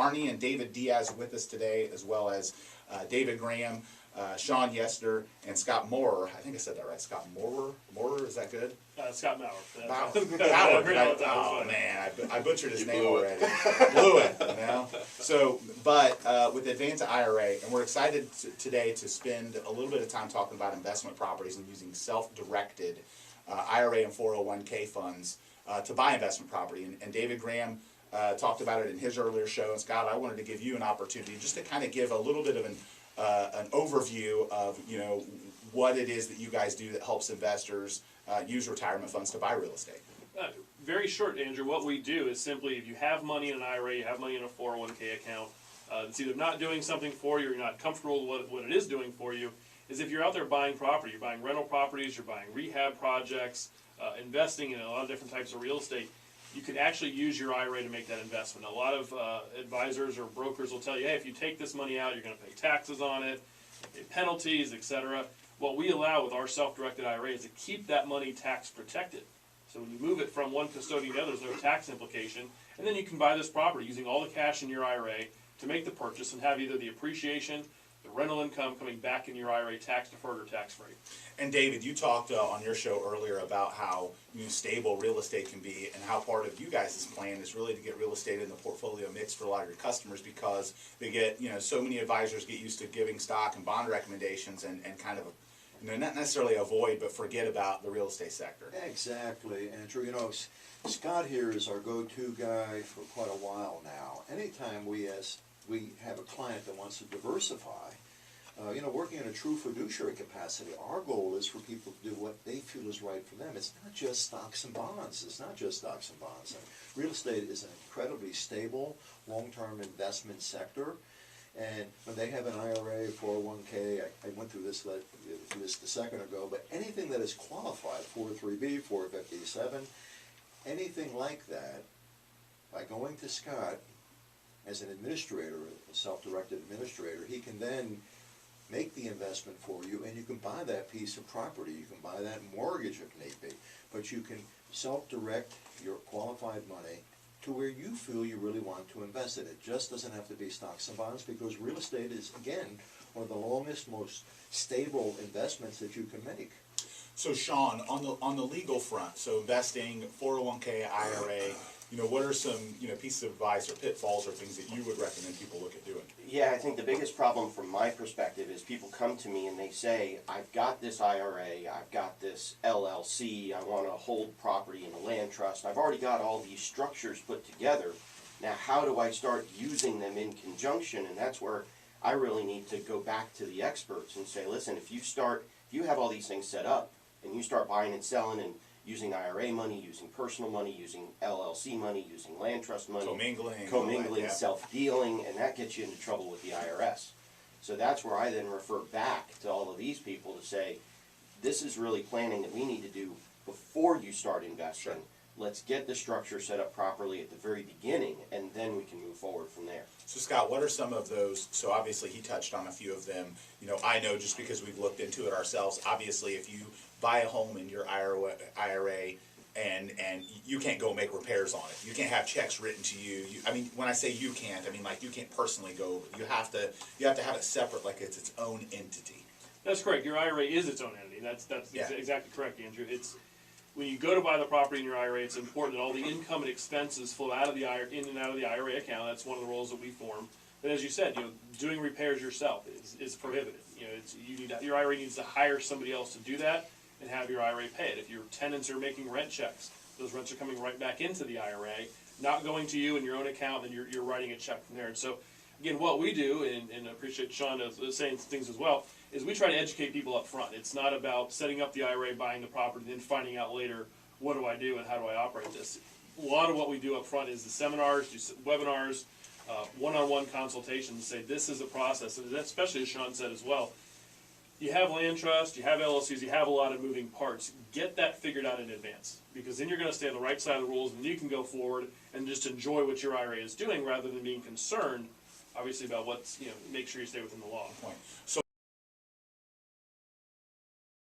Arnie and David Diaz with us today, as well as David Graham, Sean Yester, and Scott Maurer. I think I said that right. Scott Maurer? Maurer, is that good? Scott Maurer. Oh man, I butchered his name already. Blew it, you know. So, but with Advanta IRA, and we're excited today to spend a little bit of time talking about investment properties and using self-directed IRA and 401k funds to buy investment property. And David Graham talked about it in his earlier show. And Scott, I wanted to give you an opportunity just to kind of give a little bit of an overview of, you know, what it is that you guys do that helps investors use retirement funds to buy real estate. Very short, Andrew. What we do is simply, if you have money in an IRA, you have money in a 401k account, it's either not doing something for you or you're not comfortable with what it is doing for you, is if you're out there buying property, you're buying rental properties, you're buying rehab projects, investing in a lot of different types of real estate, you can actually use your IRA to make that investment. A lot of advisors or brokers will tell you, hey, if you take this money out, you're going to pay taxes on it, pay penalties, etc. What we allow with our self-directed IRA is to keep that money tax protected. So when you move it from one custodian to the other, there's no tax implication, and then you can buy this property using all the cash in your IRA to make the purchase and have either the appreciation, the rental income coming back in your IRA tax-deferred or tax-free. And David, you talked on your show earlier about how stable real estate can be, and how part of you guys' plan is really to get real estate in the portfolio mix for a lot of your customers, because they get, so many advisors get used to giving stock and bond recommendations and kind of, not necessarily avoid, but forget about the real estate sector. Exactly, Andrew. Scott here is our go-to guy for quite a while now. Anytime we have a client that wants to diversify, working in a true fiduciary capacity, our goal is for people to do what they feel is right for them. It's not just stocks and bonds. It's not just stocks and bonds. Real estate is an incredibly stable, long-term investment sector. And when they have an IRA, 401k, I went through this a second ago, but anything that is qualified, 403b, 457, anything like that, by going to Scott as an administrator, a self-directed administrator, he can then make the investment for you, and you can buy that piece of property. You can buy that mortgage if need be, but you can self-direct your qualified money to where you feel you really want to invest it. It just doesn't have to be stocks and bonds, because real estate is, again, one of the longest, most stable investments that you can make. So Sean, on the legal front, so investing, 401k, IRA, what are some pieces of advice or pitfalls or things that you would recommend people look at doing? Yeah, I think the biggest problem from my perspective is people come to me and they say, I've got this IRA, I've got this LLC, I want to hold property in a land trust, I've already got all these structures put together. Now how do I start using them in conjunction? And that's where I really need to go back to the experts and say, listen, if you have all these things set up and you start buying and selling and using IRA money, using personal money, using LLC money, using land trust money, commingling, self-dealing, and that gets you into trouble with the IRS. So that's where I then refer back to all of these people to say, this is really planning that we need to do before you start investing. Sure. Let's get the structure set up properly at the very beginning, and then we can move forward from there. So Scott, what are some of those? So obviously he touched on a few of them. I know just because we've looked into it ourselves, obviously if you buy a home in your IRA and you can't go make repairs on it. You can't have checks written to you. When I say you can't, like you can't personally go over it. You have to have it separate, like it's its own entity. That's correct. Your IRA is its own entity. That's exactly correct, Andrew. When you go to buy the property in your IRA, it's important that all the income and expenses flow out of the IRA, in and out of the IRA account. That's one of the roles that we form. But as you said, doing repairs yourself is prohibited. Your IRA needs to hire somebody else to do that and have your IRA pay it. If your tenants are making rent checks, those rents are coming right back into the IRA, not going to you in your own account, and you're writing a check from there. And so, again, what we do, and I appreciate Sean saying things as well, is we try to educate people up front. It's not about setting up the IRA, buying the property, and then finding out later, what do I do and how do I operate this? A lot of what we do up front is the seminars, webinars, one-on-one consultations, say this is a process, and especially as Sean said as well, you have land trust, you have LLCs, you have a lot of moving parts. Get that figured out in advance, because then you're going to stay on the right side of the rules, and you can go forward and just enjoy what your IRA is doing rather than being concerned, obviously, about make sure you stay within the law. So